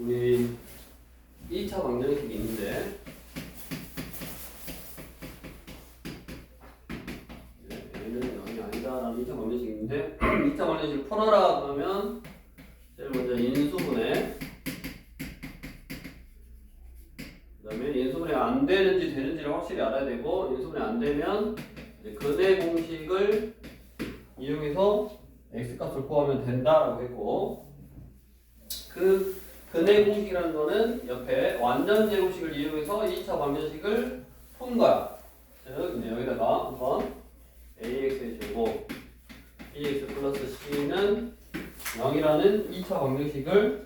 우리 2차 방정식이 있는데 얘는 0이 아니다라는 2차 방정식이 있는데 2차 방정식을 풀어라 그러면 제일 먼저 인수분해 그 다음에 인수분해 안 되는지 되는지를 확실히 알아야 되고 인수분해 안 되면 근해 공식을 이용해서 x값을 구하면 된다라고 했고 그 근해 공식이라는 거는 옆에 완전 제곱식을 이용해서 2차 방정식을 푼 거야. 즉 이제 여기다가 한번 ax의 제곱 bx 플러스 c는 0이라는 2차 방정식을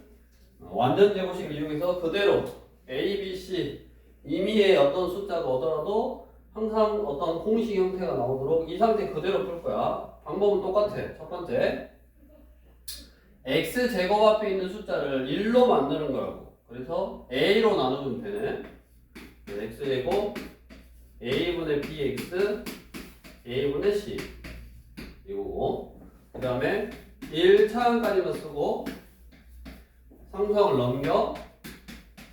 완전 제곱식을 이용해서 그대로 a, b, c 임의의 어떤 숫자가 오더라도 항상 어떤 공식 형태가 나오도록 이 상태 그대로 풀 거야. 방법은 똑같아. 첫 번째 x제곱 앞에 있는 숫자를 1로 만드는 거라고. 그래서 a로 나누면 되네. x제곱 a분의 bx a분의 c 이거고 그 다음에 1차항까지만 쓰고 상수항을 넘겨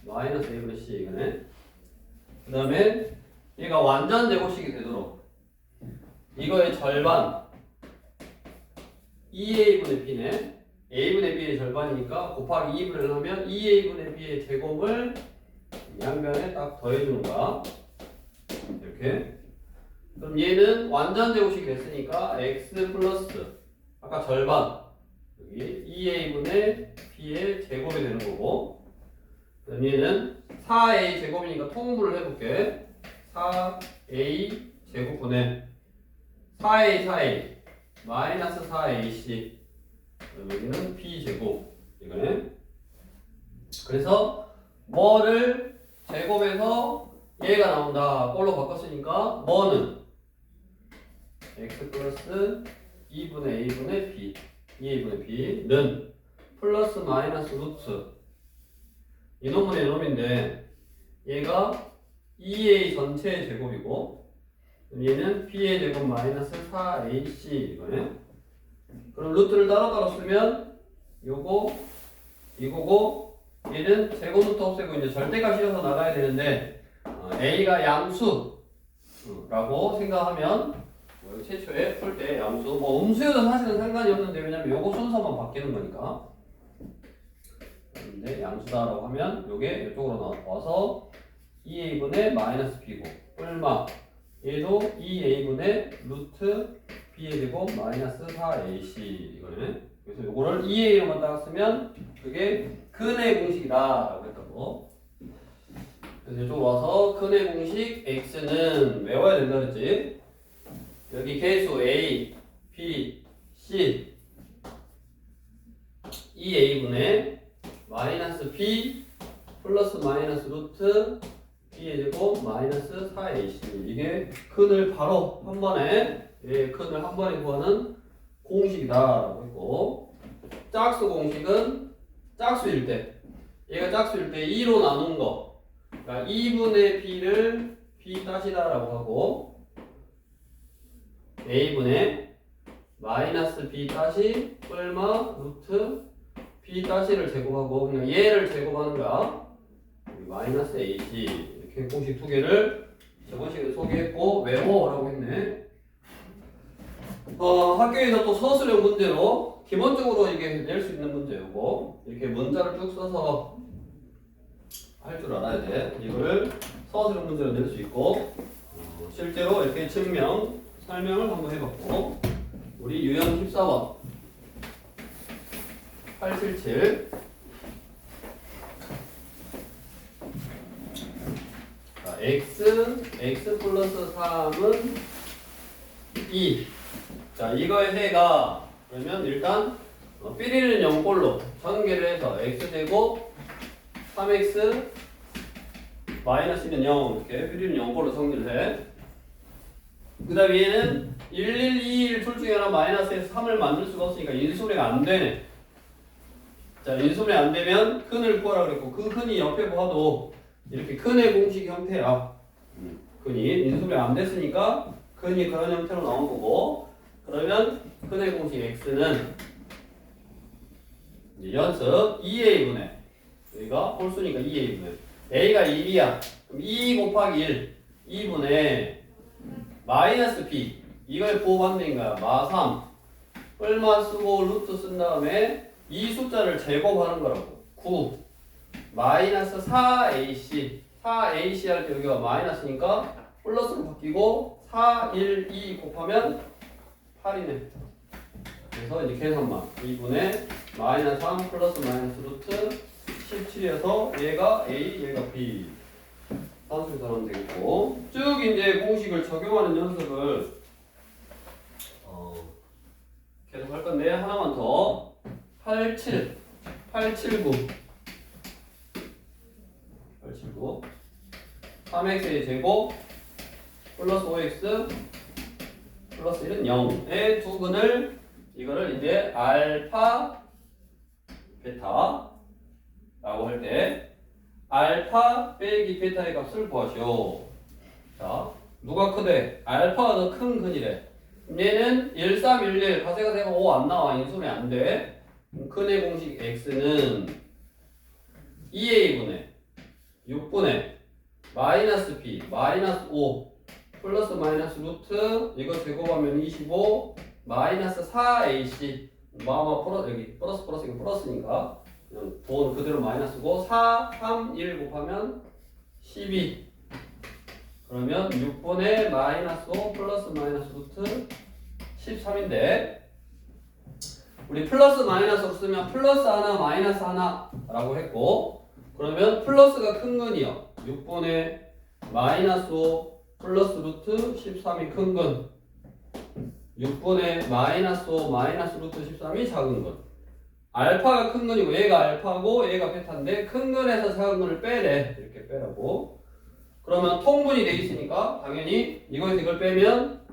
마이너스 a분의 c 이거네. 그 다음에 얘가 완전 제곱식이 되도록 이거의 절반 2a분의 b네. a분의 b의 절반이니까 곱하기 2분을 하면 2a분의 b의 제곱을 양변에 딱 더해주는 거야. 이렇게. 그럼 얘는 완전 제곱식이 됐으니까 x 플러스 아까 절반 여기 2a분의 b의 제곱이 되는 거고 그럼 얘는 4a 제곱이니까 통분을 해볼게. 4a 제곱분의 4a 4a 마이너스 4ac 여기는 b제곱 이거네. 그래서 뭐를 제곱해서 얘가 나온다 꼴로 바꿨으니까 뭐는 x 플러스 2분의 a분의 b 2a분의 b는 플러스 마이너스 루트 이놈분의 이놈인데 얘가 2a 전체의 제곱이고 얘는 b의 제곱 마이너스 4ac 이거네. 그럼 루트를 따로따로 쓰면 요거 이거고 얘는 제곱 루트 없애고 이제 절대값 씌워서 나가야 되는데 a가 양수라고 생각하면 최초에 풀 때 양수 뭐 음수여도 사실은 상관이 없는데 왜냐면 요거 순서만 바뀌는 거니까. 근데 양수다라고 하면 요게 이쪽으로 나와서 2a분의 마이너스 b고 얼마 얘도 2a분의 루트 b의 제곱 마이너스 4ac 이거네. 그래서 요거를 2a로만 딱 쓰면 그게 근해 공식이다 라고 했다고. 그래서 이쪽으로 와서 근해 공식 x는 외워야 된다 그랬지. 여기 개수 a, b, c 2a분의 마이너스 b 플러스 마이너스 루트 b의 제곱 마이너스 4ac 이게 근을 바로 한 번에 근을 한 번에 구하는 공식이다라고 했고 짝수 공식은 짝수일 때 얘가 짝수일 때 2로 나눈 거 그러니까 2분의 b를 b-라고 하고 a분의 마이너스 b- 얼마 루트 b-를 제곱하고 그냥 얘를 제곱하는 거야. 마이너스 ac 이렇게 공식 두 개를 저번식에 소개했고 외워라고 했네. 학교에서 또 서술형 문제로 기본적으로 이게 낼 수 있는 문제고 이렇게 문자를 쭉 써서 할 줄 알아야 돼. 이거를 서술형 문제로 낼 수 있고 실제로 이렇게 설명을 한번 해봤고 우리 유형 14번 877 자, x 플러스 3은 2 자 이거의 해가 그러면 일단 삐리는 0꼴로 전개를 해서 x제곱 3x 마이너스는 0 이렇게 삐리는 0꼴로 정리를 해. 그 다음에 얘는 1, 1, 2, 1 둘 중에 하나 마이너스에서 3을 만들 수가 없으니까 인수분해가 안 되네. 자 인수분해 안 되면 근을 구하라 그랬고 그 근이 옆에 봐도 이렇게 근의 공식 형태야. 근이 인수분해 안 됐으니까 근이 그런 형태로 나온 거고 그러면 근의 공식 x는 연습 2a분의 여기가 홀수니까 2a분의 a가 1이야. 그럼 2 곱하기 1 2분의 마이너스 b 이걸 부호받는 거야. 마3 뿔마 쓰고 루트 쓴 다음에 이 숫자를 제곱하는 거라고. 9 마이너스 4ac 4ac 할 때 여기가 마이너스니까 플러스로 바뀌고 4, 1, 2 곱하면 8이네. 그래서 이제 계산만 2분의 마이너스 3 플러스 마이너스 루트 17이어서 얘가 A, 얘가 B 산수 계산하면 되겠고 쭉 이제 공식을 적용하는 연습을 계속 할 건데 하나만 더 879 3x의 제곱 플러스 5x 플러스 1은 0의 두 근을 이거를 이제 알파 베타 라고 할 때 알파 빼기 베타의 값을 구하시오. 자, 누가 크대? 알파가 더 큰 근이래. 얘는 1311 가세가 5 안 나와. 인수분해 안 돼. 근의 공식 x는 2a분의 6분의 마이너스 b 마이너스 5 플러스 마이너스 루트 이거 제곱하면 25 마이너스 4ac 플러스 여기 플러스 이거 플러스니까 돈 그대로 마이너스고 4, 3, 1 곱하면 12 그러면 6분의 마이너스 5 플러스 마이너스 루트 13인데 우리 플러스 마이너스로 쓰면 플러스 하나 마이너스 하나 라고 했고 그러면 플러스가 큰 근이요 6분의 마이너스 5 플러스 루트 13이 큰 근 6분의 마이너스 5 마이너스 루트 13이 작은 근 알파가 큰 근이고 얘가 알파고 얘가 베타인데 큰 근에서 작은 근을 빼래 이렇게 빼라고 그러면 통분이 돼 있으니까 당연히 이거에서 이걸 빼면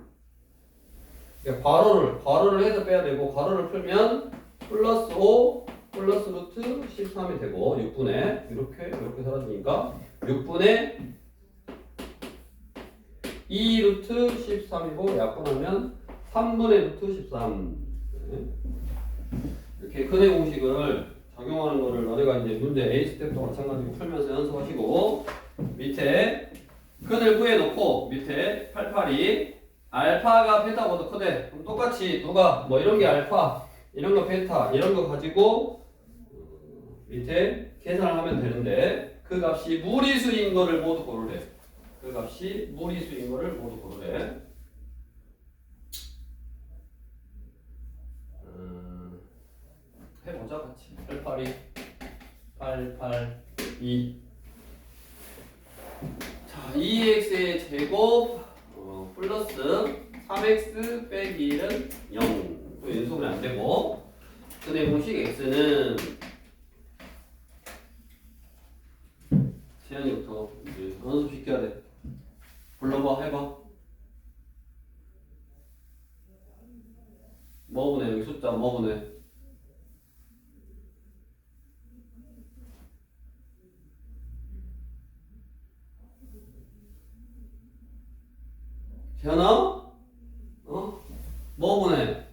괄호를 해서 빼야 되고 괄호를 풀면 플러스 5 플러스 루트 13이 되고 6분의 이렇게 사라지니까 6분의 2 루트 13이고 약분하면 3분의 루트 13 이렇게 근의 공식을 적용하는 거를 너네가 이제 문제 A 스텝도 마찬가지로 풀면서 연습하시고 밑에 근을 구해놓고 밑에 88이 알파가 베타보다 크대. 그럼 똑같이 누가 뭐 이런 게 알파, 이런 거 베타, 이런 거 가지고 밑에 계산을 하면 되는데 그 값이 무리수인 거를 모두 고르래. 그 값이 무리수인 거를 모두 고르래. 해보자 같이. 88이 882 자, 2x의 제곱 플러스 3x 빼기 1은 0. 또 연속은 안 되고. 근의 공식 x는 세연이부터 이제 연습시켜야 돼. 불러봐, 해봐. 뭐 보내? 여기 숫자 뭐 보내? 세연아? 뭐 보내?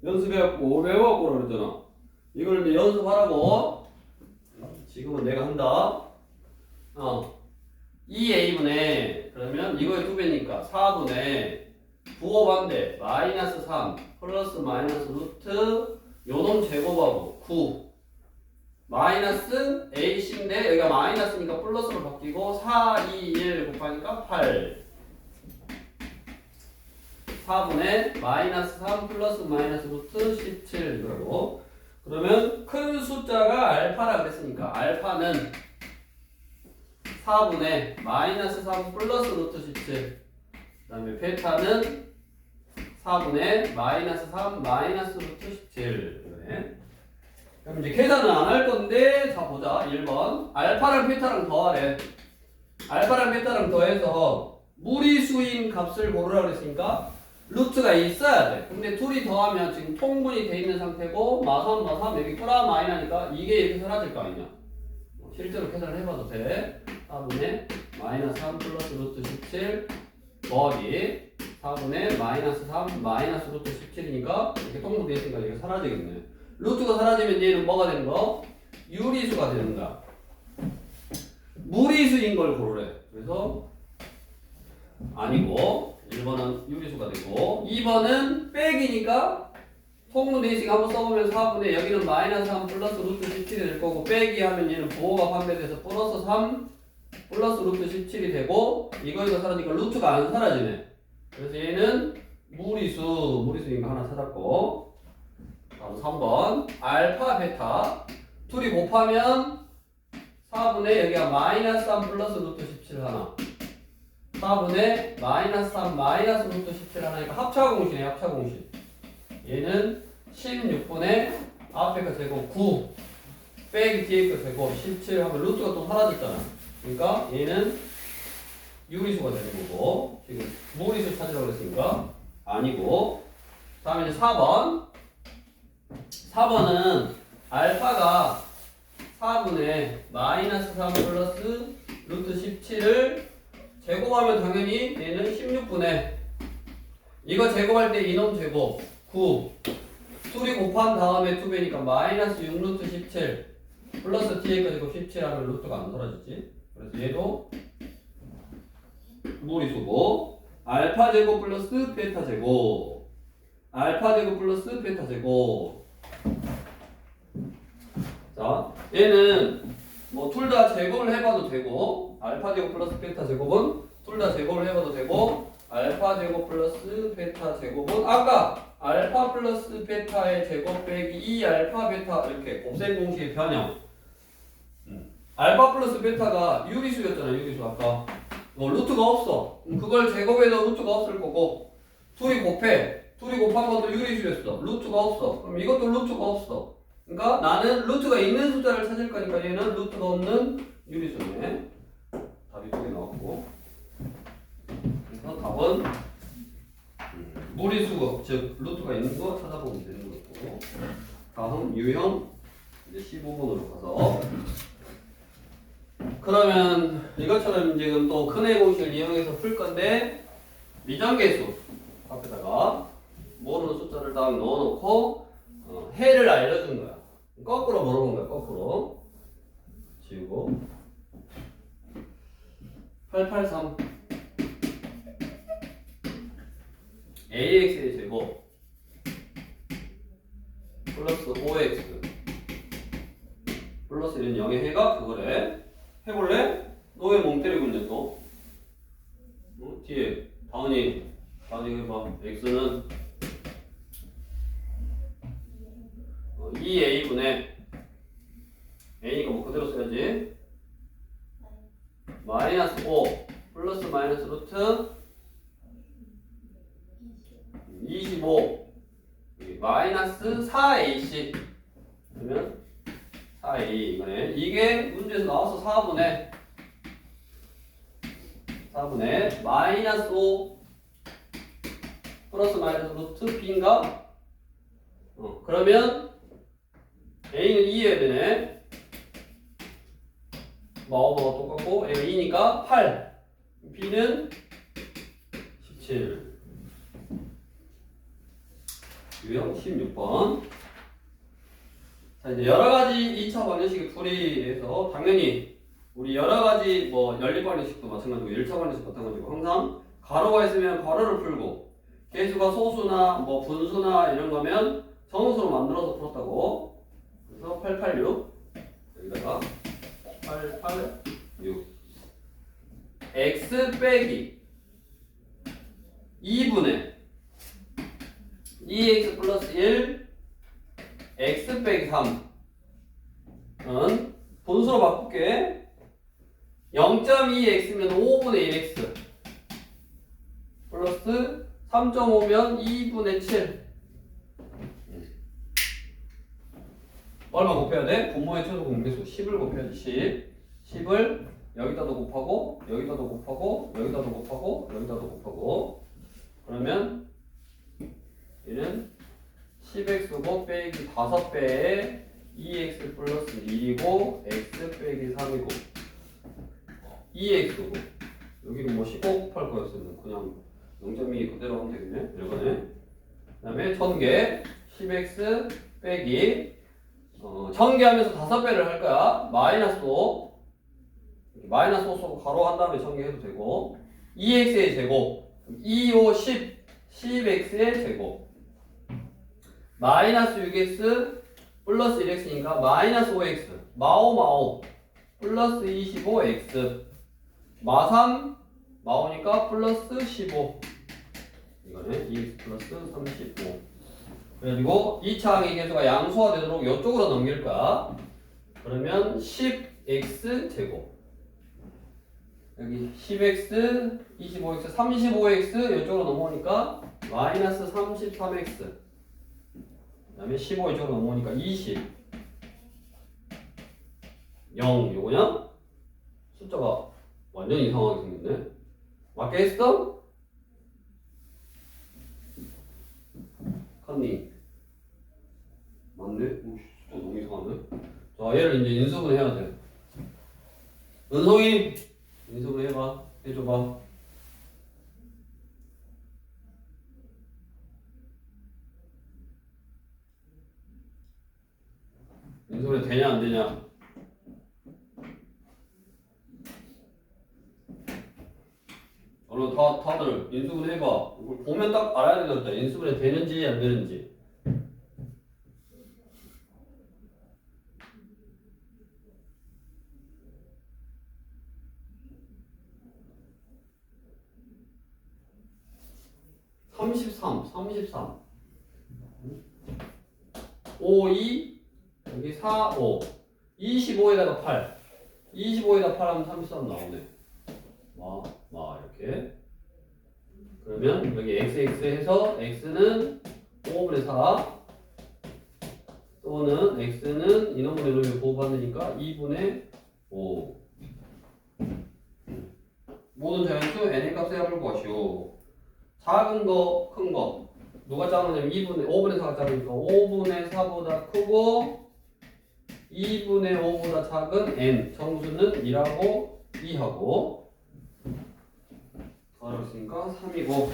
연습해갖고 외워갖고 그러잖아. 이걸 이제 연습하라고. 지금은 내가 한다. 2a분의 그러면 이거의 2배니까 4분의 부호반대 마이너스 3 플러스 마이너스 루트 요놈 제곱하고 9 마이너스 ac인데 여기가 마이너스니까 플러스로 바뀌고 4, 2, 1 곱하니까 8 4분의 마이너스 3 플러스 마이너스 루트 17 그러고 그러면 큰 숫자가 알파라 그랬으니까 알파는 4분의 마이너스 3 플러스 루트 17 그 다음에 베타는 4분의 마이너스 3 마이너스 루트 17 그러네. 그럼 이제 계산은 안 할 건데 자 보자 1번 알파랑 베타랑 더하래. 알파랑 베타랑 더해서 무리수인 값을 고르라 그랬으니까 루트가 있어야 돼. 근데 둘이 더하면 지금 통분이 돼 있는 상태고 마삼 여기 플라 마이너니까 이게 이렇게 사라질 거 아니냐. 실제로 계산을 해봐도 돼. 4분의 마이너스 3 플러스 루트 17 더하기 4분의 마이너스 3 마이너스 루트 17이니까 이렇게 통분되어 있으니까 이게 사라지겠네. 루트가 사라지면 얘는 뭐가 되는 거? 유리수가 되는 거야. 무리수인 걸 고르래. 그래서 아니고 1번은 유리수가 되고 2번은 빼기니까 통분 대식 한번 써보면 4분의 여기는 마이너스 3 플러스 루트 17이 될 거고 빼기 하면 얘는 부호가 판별돼서 플러스 3 플러스 루트 17이 되고 이거 사라지니까 루트가 안 사라지네. 그래서 얘는 무리수인 거 하나 찾았고 다음 3번 알파 베타 둘이 곱하면 4분의 여기가 마이너스 3 플러스 루트 17 하나 4분의 마이너스 3 마이너스 루트 17 하나니까 합차공식이네. 합차공식 얘는 16분의 앞에 거 제곱 9 빼기 뒤에 거 제곱 17 하면 루트가 또 사라졌잖아. 그러니까 얘는 유리수가 되는 거고 지금 무리수 찾으라고 했으니까 아니고 다음에 이제 4번은 알파가 4분의 마이너스 3 플러스 루트 17을 제곱하면 당연히 얘는 16분의 이거 제곱할 때 이놈 제곱 9 둘이 곱한 다음에 2배니까 마이너스 6 루트 17 플러스 뒤에 거 제곱 17 하면 루트가 안 사라지지. 그래서 얘도 무리수고 알파 제곱 플러스 베타 제곱 알파 제곱 플러스 베타 제곱 자 얘는 뭐 둘 다 제곱을 해봐도 되고 알파 제곱 플러스 베타 제곱은 둘 다 제곱을 해봐도 되고 알파 제곱 플러스 베타 제곱은 아까 알파 플러스 베타의 제곱 빼기 2 알파 베타 이렇게 곱셈 공식의 변형 알파 플러스 베타가 유리수였잖아. 유리수 아까 루트가 없어. 그걸 제곱해도 루트가 없을 거고 둘이 곱한 것도 유리수였어. 루트가 없어. 그럼 이것도 루트가 없어. 그러니까 나는 루트가 있는 숫자를 찾을 거니까 얘는 루트가 없는 유리수네. 답이 2개 나왔고 그래서 답은 무리수 즉 루트가 있는 거 찾아보면 되는 거고 다음 유형 이제 15번으로 가서 그러면 이것처럼 지금 또 큰의 공식을 이용해서 풀 건데 미정계수 앞에다가 모르는 숫자를 딱 넣어놓고 해를 알려준 거야. 거꾸로 물어본 거야. 거꾸로 지우고 883 AX의 제곱 플러스 5X 플러스 1은 0의 해가 그거래. 해볼래? 너 왜 멍 때리고 있냐 또? 뒤에 다운이 해봐. X는 2A분의 A니까 뭐 그대로 써야지 마이너스 5 플러스 마이너스 루트 25 마이너스 4AC 그러면 4A 이거네. 이게 문제에서 나와서 4분의 마이너스 5 플러스 마이너스 루트 B인가? 그러면 A는 2해야 되네. 마오마가 똑같고 A가 2니까 8 B는 17 유형 16번 자 이제 여러가지 2차 방정식의 풀이에서 당연히 우리 여러가지 뭐 연립 방정식도 마찬가지고 1차 방정식도 마찬가지고 항상 가로가 있으면 가로를 풀고 개수가 소수나 뭐 분수나 이런 거면 정수로 만들어서 풀었다고. 그래서 886 여기다가 886 x 빼기 2분의 2x 플러스 1 x 빼기 3은 분수로 바꿀게. 0.2x면 5분의 1x 플러스 3.5면 2분의 7 얼마 곱해야 돼? 분모의 최소 공개수 10을 곱해야지. 10을 여기다도 곱하고 여기다도 곱하고 여기다도 곱하고 여기다도 곱하고 그러면 얘는 10x고 빼기 5배에 2x 플러스 1이고 x 빼기 3이고 2x고 여기는 뭐 15 곱할 거였으면 그냥 0.2 그대로 하면 되겠네. 이거네. 그 다음에 1000개 10x 빼기 1000개 하면서 5배를 할 거야. 마이너스 5 마이너스 5 쓰고 가로 한 다음에 전개해도 되고 2x의 제곱 2, 5, 10 10x의 제곱 마이너스 6x 플러스 1x니까 마이너스 5x 마오 플러스 25x 마3 마오니까 플러스 15 이거는 2x 플러스 35 그래가지고 2차 항의 계수가 양수화되도록 이쪽으로 넘길 거야. 그러면 10x 제곱 여기 10x 25x 35x 이쪽으로 넘어오니까 마이너스 33x 그 다음에 15 이쪽으로 넘어오니까 20 0 요거냐? 숫자가 완전 이상하게 생겼네. 맞게 했어? 컨닝 맞네? 오, 숫자 너무 이상하네. 자 얘를 이제 인수분 해야 돼. 은성이 인수분 해봐. 해줘봐. 인수분해 되냐 안 되냐? 얼른 다들 인수분 해봐. 이걸 보면 딱 알아야 되겠다. 인수분해 되는지 안 되는지. 삼십삼 5, 2 여기 4, 5 25에다가 8 25에다가 8 하면 33 나오네. 이렇게 그러면 여기 xx 해서 x는 5분의 4 또는 x는 이놈의 이놈이 보호받으니까 2분의 5 모든 자연수 n의 값의 합을 구하시오. 작은 거, 큰 거 누가 작으냐면 5분의 4가 작으니까 5분의 4보다 크고 2분의 5보다 작은 n 정수는 1하고 2하고 더하였으니까 3이고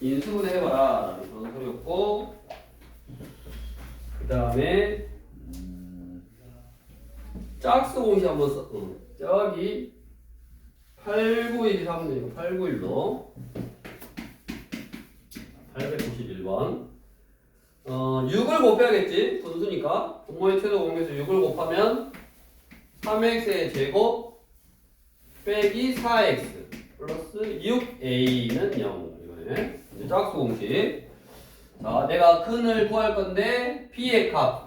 인수분해 해봐라 라는 그런 소리였고 그 다음에 짝수 공식 한번 써. 저기 891이 하면 되니까 891로 891번 6을 곱해야겠지. 분수니까 분모의 최소 공개수 6을 곱하면 3x의 제곱 빼기 4x 플러스 6a는 0 이거네. 이제 짝수 공식. 자, 내가 근을 구할 건데 b의 값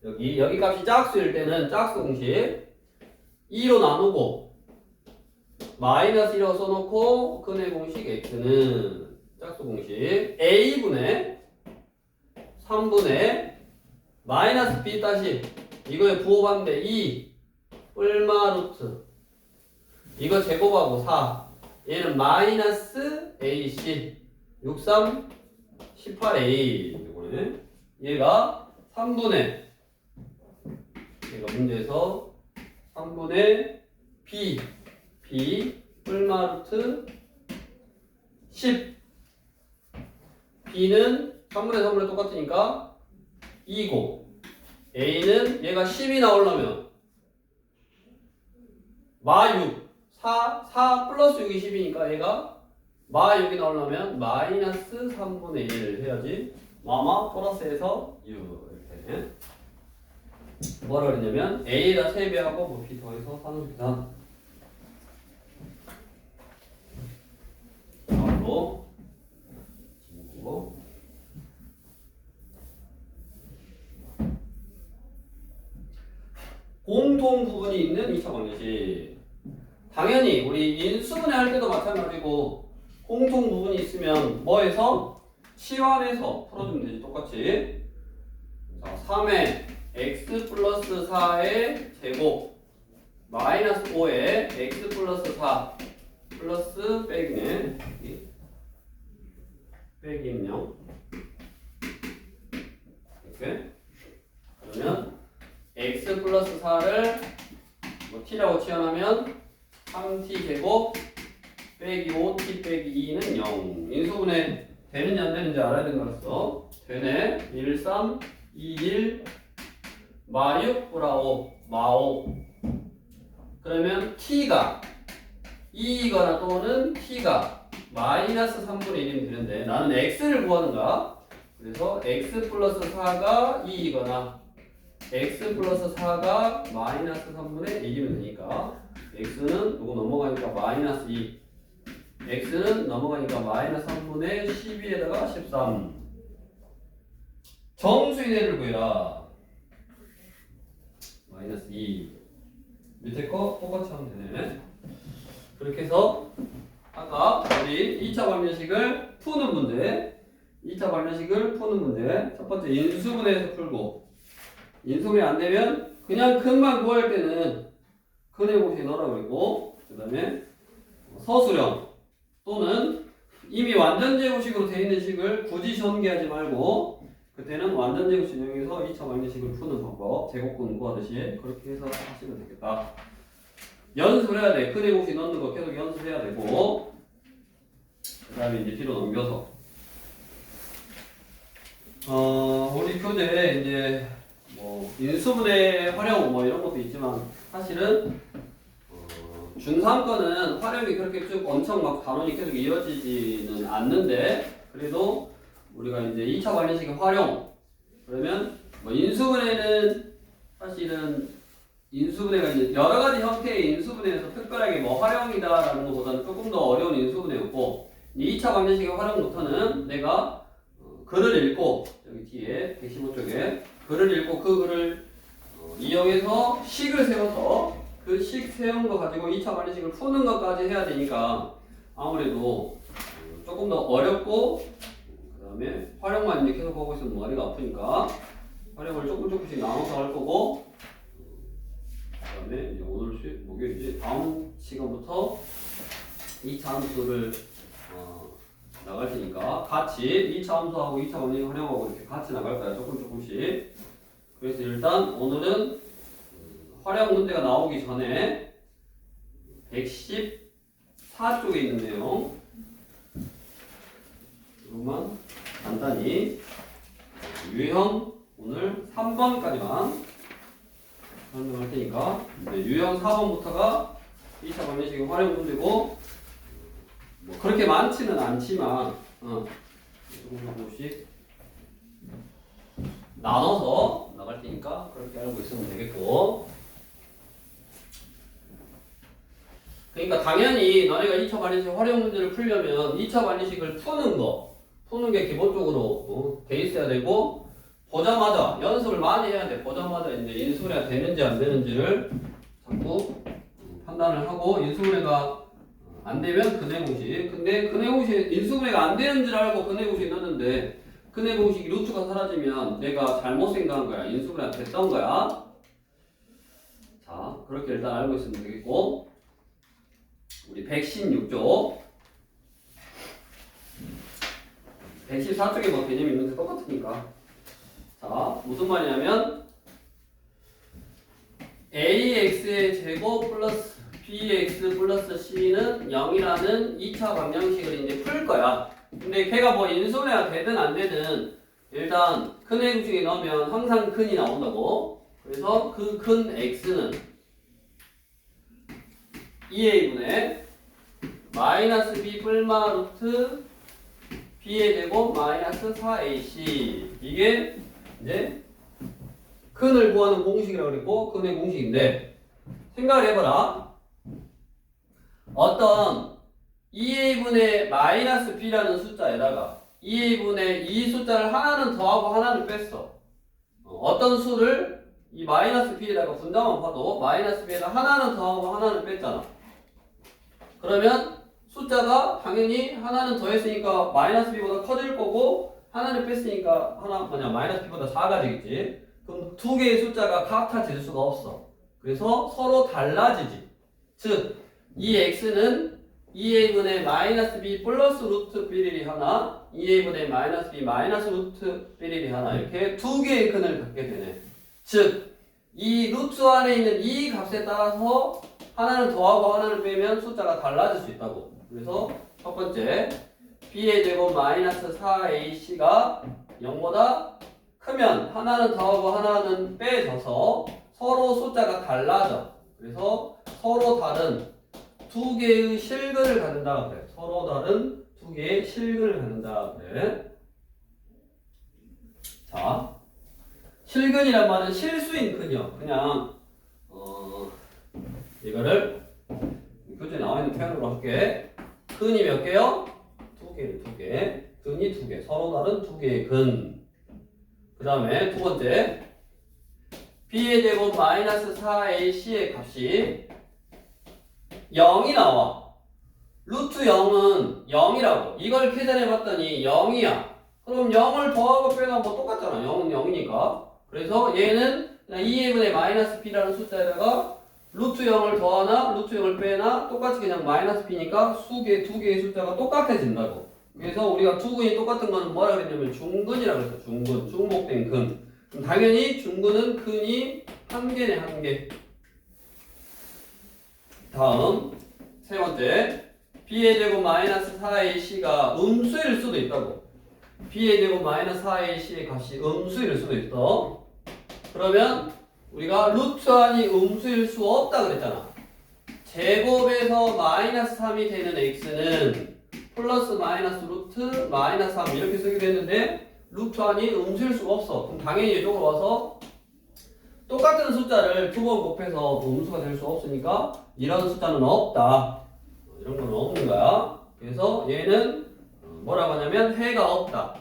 여기 값이 짝수일 때는 짝수 공식 2로 나누고 마이너스 1로 써놓고 근의 공식 x는 짝수 공식 a분의 3분의 마이너스 b 다시 이거에 부호받는데 2 뿔마 루트 이거 제곱하고 4 얘는 마이너스 ac 63 18a 이거네. 얘가 3분의 얘가 문제에서 3분의 b 뿔마 루트 10 b는 3분의 3분의 똑같으니까 2고 a는 얘가 10이 나오려면 마6 4 플러스 6이 10이니까 얘가 마6이 나오려면 마이너스 3분의 1을 해야지. 마마 플러스에서 6 이렇게 뭐라 그랬냐면 a에다 3배하고 뭐 b 더해서 산수계산 바로 지우고 공통 부분이 있는 2차 방정식. 당연히 우리 인수분해 할 때도 마찬가지고 공통 부분이 있으면 뭐해서 치환해서 풀어주면 되지. 똑같이. 자, 3의 x 플러스 4의 제곱 마이너스 5의 x 플러스 4 플러스 빼기네. 빼기 0 이렇게. 그러면 x 플러스 4를 뭐 t라고 치환하면 3t 제곱 빼기 5t 빼기 2는 0. 인수분해 되는지 안 되는지 알아야 되는 거라서 되네. 1, 3, 2, 1 마6 보라5 마5 그러면 t가 2이거나 또는 t가 마이너스 3분의 1이면 되는데 나는 x를 구하는 거야. 그래서 x 플러스 4가 2이거나 x 플러스 4가 마이너스 3분의 1이면 되니까 x는 요거 넘어가니까 마이너스 2 x는 넘어가니까 마이너스 3분의 12에다가 13 정수의 대를 구해라. 마이너스 2 밑에 거 똑같이 하면 되네. 그렇게 해서 아까 우리 2차 방정식을 푸는 문제 2차 방정식을 푸는 문제 첫 번째 인수분해에서 풀고 인수분해 안 되면 그냥 근만 구할 때는 근의 공식 넣으라고 했고 그 다음에 서술형 또는 이미 완전제곱식으로 되어 있는 식을 굳이 전개하지 말고 그때는 완전제곱식 이용해서 2차 방정식을 푸는 방법 제곱근 구하듯이 그렇게 해서 하시면 되겠다. 연습을 해야 돼. 근의 공식 넣는 거 계속 연습해야 되고 그 다음에 이제 뒤로 넘겨서 우리 교재에 이제 뭐 인수분해 활용 뭐 이런 것도 있지만 사실은 중3 거는 활용이 그렇게 쭉 엄청 막 단원이 계속 이어지지는 않는데 그래도 우리가 이제 2차 방정식의 활용 그러면 뭐 인수분해는 사실은 인수분해가 이제 여러 가지 형태의 인수분해에서 특별하게 뭐 활용이다라는 것보다는 조금 더 어려운 인수분해였고 2차 방정식의 활용부터는 내가 글을 읽고 여기 뒤에 115쪽에 글을 읽고 그 글을 이용해서 식을 세워서 그 식 세운 거 가지고 2차 방정식을 푸는 것까지 해야 되니까 아무래도 조금 더 어렵고 그 다음에 활용만 이제 계속 하고 있으면 머리가 아프니까 활용을 조금씩 나눠서 할 거고 그 다음에 이제 오늘 목요일이지 다음 시간부터 2차 함수를 나갈 테니까 같이 2차 함수하고 2차 방정식 활용하고 이렇게 같이 나갈 거야 조금씩. 그래서 일단 오늘은 활용 문제가 나오기 전에 114쪽에 있는 내용 이것만 간단히 유형 오늘 3번까지만 설명할 테니까 유형 4번부터가 2차 방정식의 활용 문제고 뭐 그렇게 많지는 않지만 조금씩 나눠서 나갈 테니까 그렇게 알고 있으면 되겠고 그러니까 당연히 너네가 2차 방정식 활용 문제를 풀려면 2차 방정식을 푸는 게 기본적으로 돼 있어야 되고 보자마자 연습을 많이 해야 돼. 보자마자 이제 인수분해가 되는지 안 되는지를 자꾸 판단을 하고 인수분해가 안 되면 근해 공식. 근데 근해 공식 인수분해가 안 되는 줄 알고 근해 공식 넣었는데 근해 공식 루트가 사라지면 내가 잘못 생각한 거야. 인수분해가 됐던 거야. 자, 그렇게 일단 알고 있으면 되겠고 우리 116쪽 114쪽에 뭐 개념이 있는데 똑같으니까 자, 무슨 말이냐면 ax의 제곱 플러스 bx 플러스 c는 0이라는 2차 방정식을 이제 풀 거야. 근데 걔가 뭐 인수분해가 되든 안 되든 일단 큰 행중에 넣으면 항상 근이 나온다고. 그래서 그 근 x는 2a분의 마이너스 b 뿔마 루트 b의 제곱 마이너스 4ac 이게 이제 근을 구하는 공식이라고 그랬고 근의 공식인데 생각을 해봐라. 어떤 2a분의 마이너스 b라는 숫자에다가 2a분의 이 숫자를 하나는 더하고 하나는 뺐어. 어떤 수를 이 마이너스 b에다가 분담만 봐도 마이너스 b에다 하나는 더하고 하나는 뺐잖아. 그러면 숫자가 당연히 하나는 더했으니까 마이너스 b보다 커질 거고 하나는 뺐으니까 마이너스 b보다 4가 되겠지. 그럼 두 개의 숫자가 같아질 수가 없어. 그래서 서로 달라지지. 즉, 이 x는 2a분의 마이너스 b 플러스 루트 b를 하나 2a분의 마이너스 b 마이너스 루트 b를 하나 이렇게 두 개의 근을 갖게 되네. 즉, 이 루트 안에 있는 이 값에 따라서 하나는 더하고 하나는 빼면 숫자가 달라질 수 있다고. 그래서 첫 번째 b의 제곱 마이너스 4ac가 0보다 크면 하나는 더하고 하나는 빼져서 서로 숫자가 달라져. 그래서 서로 다른 두 개의 실근을 갖는다 그래. 서로 다른 두 개의 실근을 갖는다 그래. 자, 실근이란 말은 실수인 근이요. 그냥 이거를 교재에 나와 있는 표현으로 할게. 근이 몇 개요? 두 개. 근이 두 개. 서로 다른 두 개의 근. 그 다음에 두 번째, b의 제곱 마이너스 4ac의 값이 0이 나와. 루트 0은 0이라고. 이걸 계산해봤더니 0이야. 그럼 0을 더하고 빼면 뭐 똑같잖아. 0은 0이니까. 그래서 얘는 그냥 2분의 마이너스 b라는 숫자에다가 루트 0을 더하나 루트 0을 빼나 똑같이 그냥 마이너스 b니까 두 개의 숫자가 똑같아진다고. 그래서 우리가 두 근이 똑같은 거는 뭐라 그랬냐면 중근이라고 했어. 중근. 중복된 근. 그럼 당연히 중근은 근이 한 개네, 한 개. 다음 세 번째, b의 제곱 마이너스 4ac가 음수일 수도 있다고. b의 제곱 마이너스 4ac의 값이 음수일 수도 있어. 그러면 우리가 루트 안이 음수일 수 없다 그랬잖아. 제곱에서 마이너스 3이 되는 x는 플러스 마이너스 루트 마이너스 3 이렇게 쓰기도 했는데 루트 안이 음수일 수가 없어. 그럼 당연히 이쪽으로 와서 똑같은 숫자를 두 번 곱해서 음수가 될 수 없으니까 이런 숫자는 없다. 이런 건 없는 거야. 그래서 얘는 뭐라고 하냐면 해가 없다.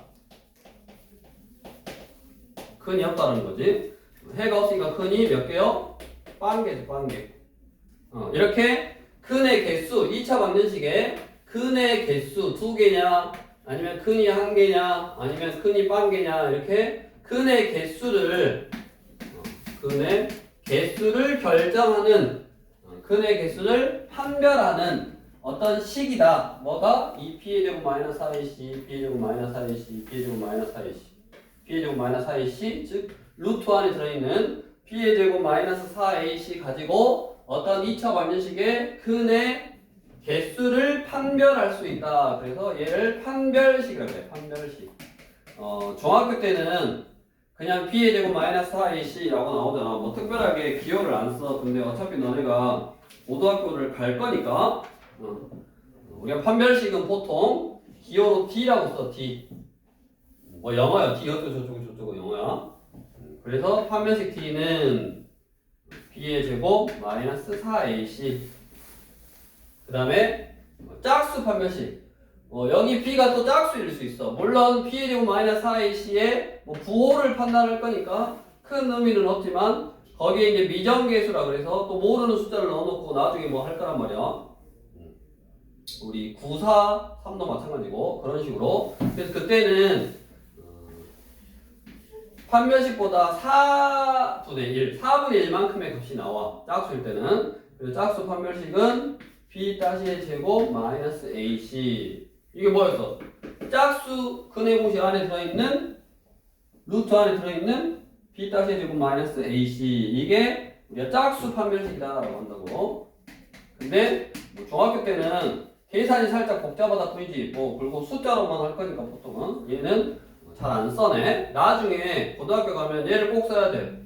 근이 없다는 거지. 해가 없으니까 근이 몇 개요? 빵개죠, 빵개. 이렇게 근의 개수, 2차 방정식에 근의 개수 두 개냐, 아니면 근이 한 개냐, 아니면 근이 빵개냐, 이렇게 근의 개수를 결정하는, 근의 개수를 판별하는 어떤 식이다. 뭐가? 이 b의 제곱 마이너스 4ac, b의 제곱 마이너스 4ac, b의 제곱 마이너스 4ac, b의 제곱 마이너스 4ac, 즉 루트 안에 들어있는 b의 제곱 마이너스 4ac 가지고 어떤 2차 방정식의 근의 개수를 판별할 수 있다. 그래서 얘를 판별식이라고 해요. 판별식. 중학교 때는 그냥 b의 제곱 마이너스 4ac라고 나오잖아. 뭐 특별하게 기호를 안 써. 근데 어차피 너네가 고등학교를 갈 거니까 우리가 판별식은 보통 기호로 d라고 써. d. 뭐 영어야. d 저쪽은 영어야. 그래서 판별식 d는 b의 제곱 마이너스 4ac. 그 다음에 짝수 판별식. 여기 b가 또 짝수일 수 있어. 물론 b의 제곱 마이너스 4ac의 뭐 부호를 판단할 거니까 큰 의미는 없지만 거기에 이제 미정계수라 그래서 또 모르는 숫자를 넣어놓고 나중에 뭐 할 거란 말이야. 우리 9, 4, 3도 마찬가지고 그런 식으로. 그래서 그때는 판별식보다 4분의 1, 4분의 1만큼의 값이 나와. 짝수일 때는. 그래서 짝수 판별식은 b-의 제곱 마이너스 ac. 이게 뭐였어? 짝수 근의 공식 안에 들어있는 루트 안에 들어있는 b-의 제곱 마이너스 ac. 이게 우리가 짝수 판별식이다라고 한다고. 근데 뭐 중학교 때는 계산이 살짝 복잡하다 뿐이지 뭐 그리고 숫자로만 할 거니까 보통은 얘는 잘 안 써네. 나중에 고등학교 가면 얘를 꼭 써야 돼.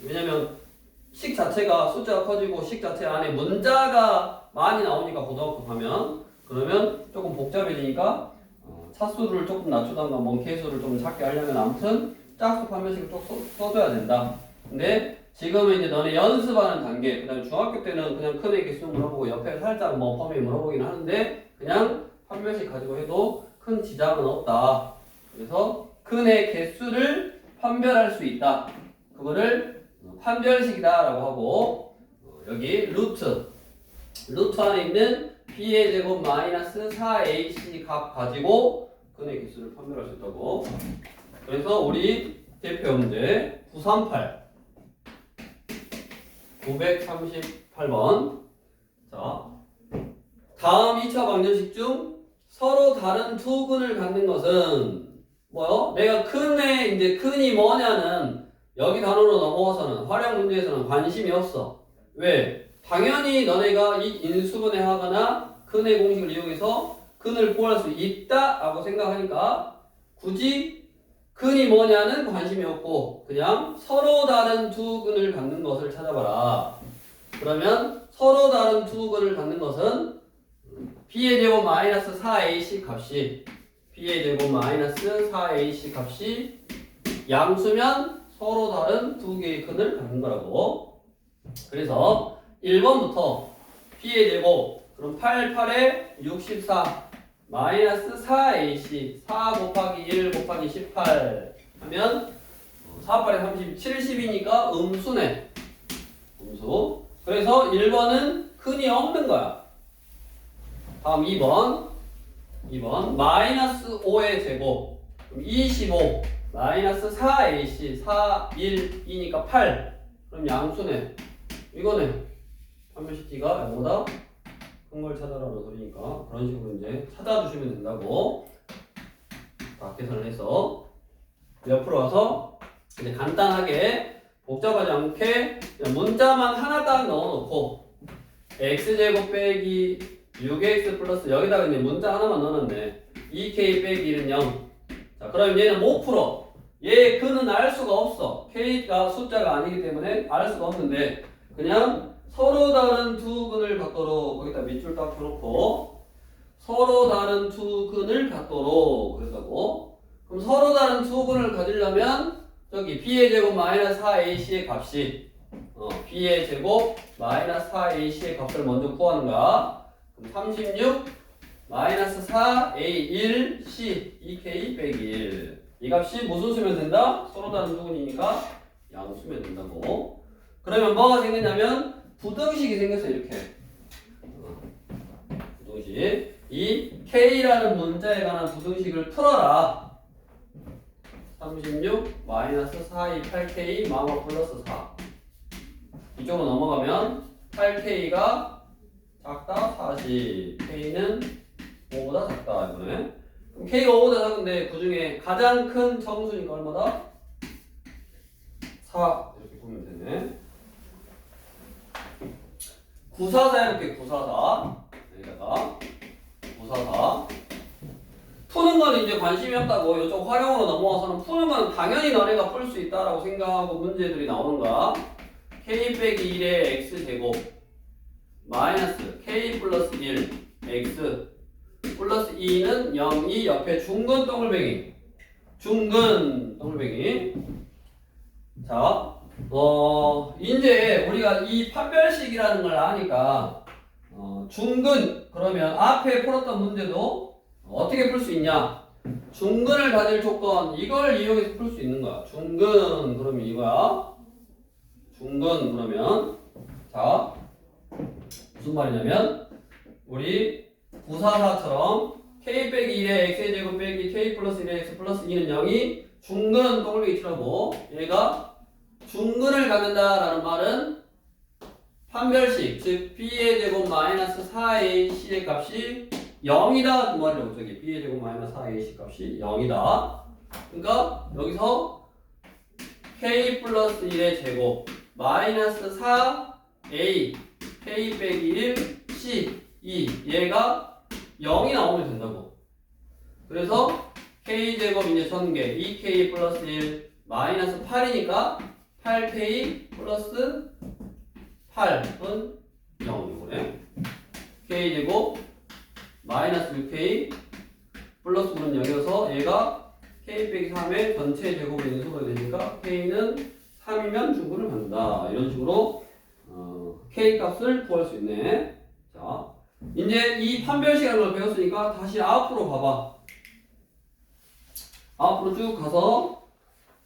왜냐면 식 자체가 숫자가 커지고 식 자체 안에 문자가 많이 나오니까 고등학교 가면 그러면 조금 복잡해지니까 차수를 조금 낮추던가 뭐 개수를 좀 작게 하려면 아무튼 짝수 판별식을 좀 써줘야 된다. 근데 지금은 이제 너네 연습하는 단계, 그 다음에 중학교 때는 그냥 큰애 개수 물어보고 옆에 살짝 뭐 범위 물어보긴 하는데 그냥 판별식 가지고 해도 큰 지장은 없다. 그래서 큰애 개수를 판별할 수 있다. 그거를 판별식이다 라고 하고 여기 루트 안에 있는 b의 제곱 마이너스 4ac 값 가지고 근의 개수를 판별할 수 있다고. 그래서 우리 대표 문제 938번. 자, 다음 2차 방정식 중 서로 다른 두 근을 갖는 것은 뭐요? 내가 이제 근이 뭐냐는 여기 단어로 넘어가서는 활용 문제에서는 관심이 없어. 왜? 당연히 너네가 이 인수분해 하거나 근의 공식을 이용해서 근을 구할 수 있다 라고 생각하니까 굳이 근이 뭐냐는 관심이 없고 그냥 서로 다른 두 근을 갖는 것을 찾아봐라. 그러면 서로 다른 두 근을 갖는 것은 b의 제곱 마이너스 4ac 값이 b의 제곱 마이너스 4ac 값이 양수면 서로 다른 두 개의 근을 갖는 거라고. 그래서 1번부터 b의 제곱 그럼 8, 8에 64 마이너스 4ac 4 곱하기 1 곱하기 18 하면 4, 8에 30, 70이니까 음수네. 음수. 그래서 1번은 근이 없는 거야. 다음 2번 마이너스 5의 제곱 그럼 25 마이너스 4ac 4, 1, 2니까 8 그럼 양수네. 이거네. 판별식기가 뭐보다 큰 걸 찾아라는 소리니까 그런 식으로 이제 찾아주시면 된다고. 다 계산을 해서 옆으로 와서 이제 간단하게 복잡하지 않게 문자만 하나 딱 넣어놓고 x제곱 빼기 6x 플러스 여기다가 이제 문자 하나만 넣어놨네. 2k 빼기 1은 0. 자, 그럼 얘는 못 풀어. 얘 근은 알 수가 없어. k가 숫자가 아니기 때문에 알 수가 없는데 그냥 서로 다른 두 근을 갖도록 거기다 밑줄 딱 펴놓고 서로 다른 두 근을 갖도록 그랬다고. 그럼 서로 다른 두 근을 가지려면 저기 b의 제곱 마이너스 4ac의 값이 b의 제곱 마이너스 4ac의 값을 먼저 구하는 거야. 그럼 36 마이너스 4a1 c 2k 빼기 1. 이 값이 무슨 수면 된다? 서로 다른 두 근이니까 양수면 된다고. 그러면 뭐가 생겼냐면 부등식이 생겼어. 이렇게 부등식. 이 k라는 문자에 관한 부등식을 풀어라. 36 마이너스 4, 2, 8k 마마 플러스 4. 이쪽으로 넘어가면 8k가 작다 40, k는 5보다 작다 이거네. 그럼 k가 5보다 작은데 그 중에 가장 큰 정수니까 얼마다? 4 이렇게 보면 되네. 944 이렇게 944 여기다가 944 푸는 건 이제 관심이 없다고. 이쪽 활용으로 넘어와서는 푸는 건 당연히 너네가 풀 수 있다라고 생각하고 문제들이 나오는 거야. k 빼기 1의 x제곱 마이너스 k 플러스 1 x 플러스 2는 0, 2 옆에 중근 동글뱅이 중근 동글뱅이. 자, 이제 우리가 이 판별식이라는 걸 아니까 중근 그러면 앞에 풀었던 문제도 어떻게 풀 수 있냐? 중근을 가질 조건 이걸 이용해서 풀 수 있는 거야. 중근 그러면 이거야. 중근 그러면 자 무슨 말이냐면 우리 944처럼 k 빼기 1의 x의 제곱 빼기 k 플러스 1의 x 플러스 2는 0이 중근 동글뱅이 치라고. 얘가 중근을 갖는다라는 말은 판별식 즉 b의 제곱 마이너스 4ac의 값이 0이다 그 말이라고. 저기 b의 제곱 마이너스 4ac 값이 0이다. 그러니까 여기서 k 플러스 1의 제곱 마이너스 4a k 빼기 1 c 2 얘가 0이 나오면 된다고. 그래서 k 제곱 이제 1000개 2k 플러스 1 마이너스 8이니까 8k 플러스 8은 0이고네. k 제곱 마이너스 6k 플러스 9는 0이어서 얘가 k 빼기 3의 전체 제곱의 인수가 되니까 k는 3이면 중근을 갖는다. 이런 식으로 k 값을 구할 수 있네. 자, 이제 이 판별식이라는 걸 배웠으니까 다시 앞으로 봐봐. 앞으로 쭉 가서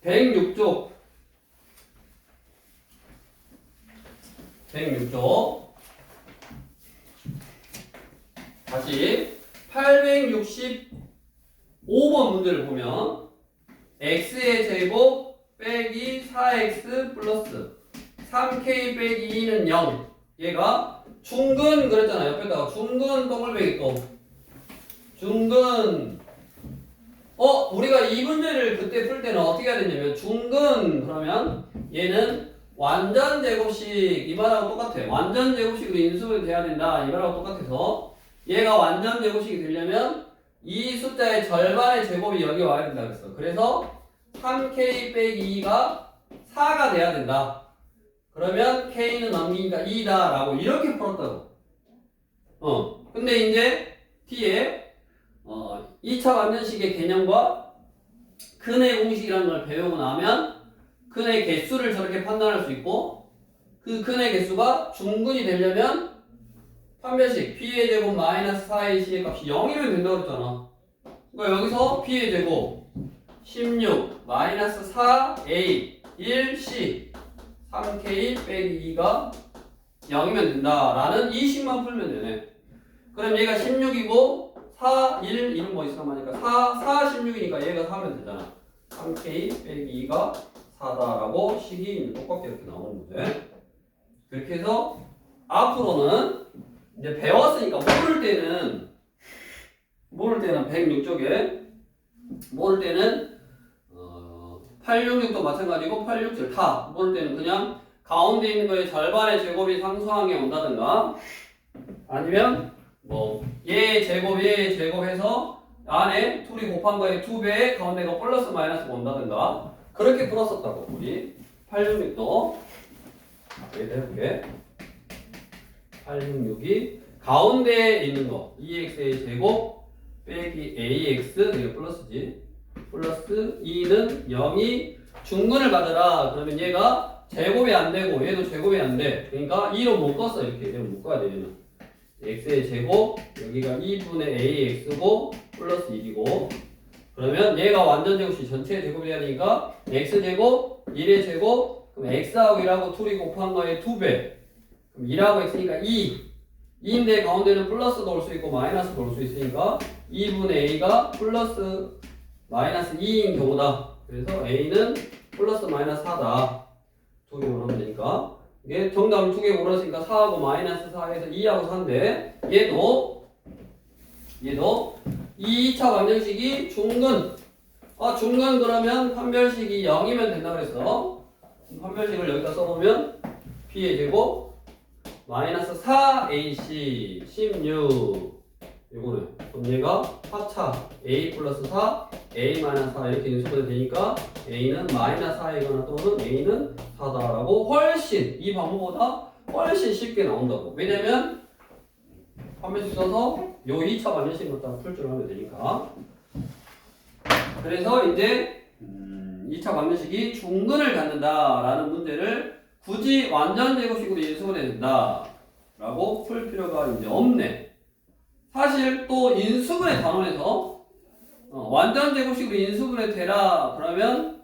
106쪽 106쪽 다시 865번 문제를 보면 x의 제곱 빼기 4x 플러스 3k 빼기 2는 0 얘가 중근 그랬잖아. 옆에다가 중근 동글뱅이 또 중근 우리가 이 문제를 그때 풀 때는 어떻게 해야 되냐면 중근 그러면 얘는 완전 제곱식 이 말하고 똑같아. 완전 제곱식으로 인수가 돼야 된다 이 말하고 똑같아서 얘가 완전 제곱식이 되려면 이 숫자의 절반의 제곱이 여기 와야 된다 그랬어. 그래서 3K 빼기 2가 4가 돼야 된다. 그러면 K는 넘기니까 2다 라고 이렇게 풀었다고. 근데 이제 T에 2차 방정식의 개념과 근의 공식이라는 걸 배우고 나면 근의 개수를 저렇게 판단할 수 있고 그 근의 개수가 중근이 되려면 판별식 P의 제곱 마이너스 4의 C의 값이 0이면 된다고 했잖아. 그러니까 여기서 P의 제곱 16 마이너스 4A 1C 3K 빼기 2가 0이면 된다라는 이 식만 풀면 되네. 그럼 얘가 16이고 4, 1, 2는 뭐 있어 말이니까 4, 16이니까 얘가 4면 되잖아. 3K 빼기 2가 4다라고 식이 똑같게 이렇게 나오는 거지. 그렇게 해서 앞으로는 이제 배웠으니까 모를 때는 106쪽에 모를 때는 866도 마찬가지고 867 다 모를 때는 그냥 가운데 있는 거에 절반의 제곱이 상수항에 온다든가 아니면 뭐 얘의 제곱 해서 안에 둘이 곱한 거에 2배에 가운데가 플러스 마이너스가 온다든가 그렇게 풀었었다고 우리 866도 여기다 해볼게. 866이 가운데에 있는 거 2x의 제곱 빼기 ax 이게 플러스지 플러스 2는 0이 중근을 가져라. 그러면 얘가 제곱이 안 되고 얘도 제곱이 안 돼. 그러니까 2로 묶었어. 이렇게 얘를 묶어야 돼. 얘는 x의 제곱 여기가 2분의 ax고 플러스 1이고 그러면 얘가 완전 제곱이 전체의 제곱이 돼야 되니까 x제곱 1의 제곱 그럼 x하고 1하고 둘이 곱한 거에 2배 그럼 1하고 x니까 2인데 가운데는 플러스도 올 수 있고 마이너스도 올 수 있으니까 2분의 a가 플러스 마이너스 2인 경우다. 그래서 a는 플러스 마이너스 4다. 두 개 원하면 되니까 이게 정답을 두 개 원했으니까 4하고 마이너스 4에서 2하고 4인데 얘도 2차 방정식이 중근 중근 그러면 판별식이 0이면 된다 그랬어. 판별식을 여기다 써보면 P의 제곱 마이너스 4AC 16 요거는 그럼 얘가 4차 A 플러스 4 A 마이너스 4 이렇게 인수분해 되니까 A는 마이너스 4이거나 또는 A는 4다라고 훨씬 이 방법보다 훨씬 쉽게 나온다고. 왜냐면 판별식 써서 요 2차 방정식부터 풀 줄 알면 되니까. 그래서 이제 2차 방정식이 중근을 갖는다라는 문제를 굳이 완전 제곱식으로 인수분해 된다 라고 풀 필요가 이제 없네. 사실 또 인수분해 단원에서 완전 제곱식으로 인수분해 되라 그러면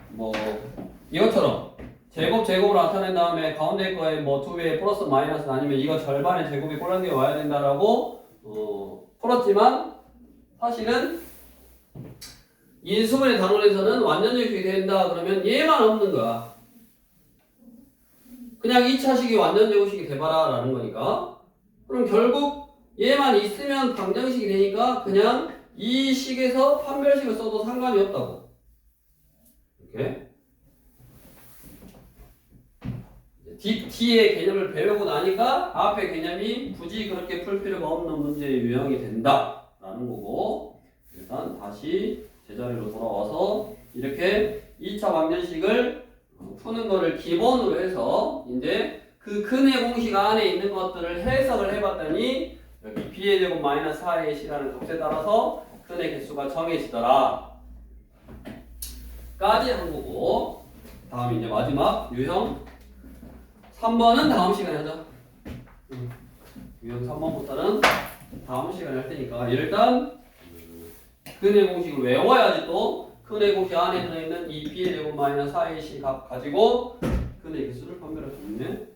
뭐 이것처럼 제곱으로 나타낸 다음에 가운데 거에 뭐 2배의 플러스 마이너스 아니면 이거 절반의 제곱이 꼴랑게 와야 된다라고 풀었지만 사실은 인수분해 단원에서는 완전 제곱식이 된다 그러면 얘만 없는 거야. 그냥 2차식이 완전 제곱식이 돼봐라 라는 거니까 그럼 결국 얘만 있으면 방정식이 되니까 그냥 이 식에서 판별식을 써도 상관이 없다고. 이렇게 D의 개념을 배우고 나니까 앞의 개념이 굳이 그렇게 풀 필요가 없는 문제의 유형이 된다 라는 거고 일단 다시 제자리로 돌아와서 이렇게 2차 방정식을 푸는 거를 기본으로 해서 이제 그 근의 공식 안에 있는 것들을 해석을 해봤더니 여기 B의 제곱 마이너스 4의 C라는 값에 따라서 근의 개수가 정해지더라 까지 한 거고 다음 이제 마지막 유형 3번은 다음 시간에 하자. 유형 3번부터는 다음 시간에 할 테니까 일단 근의 공식을 외워야지 또 근의 공식 안에 들어있는 이 B의 제곱 마이너스 4AC 값 가지고 근의 개수를 판별할 수 있네.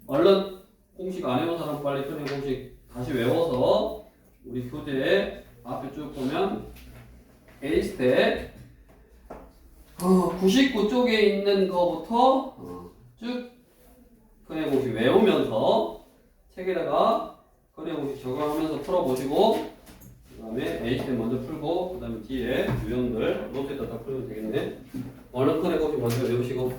얼른 공식 안 해본 사람 빨리 근의 공식 다시 외워서 우리 교재 앞에 쭉 보면 A스텝 99쪽에 있는 거부터 쭉 근의 공식 외우면서 책에다가 근의 공식 적용하면서 풀어보시고 그 다음에 A스텝 먼저 풀고 그 다음에 뒤에 유형들 노트에다 다 풀면 되겠네. 얼른 근의 공식 먼저 외우시고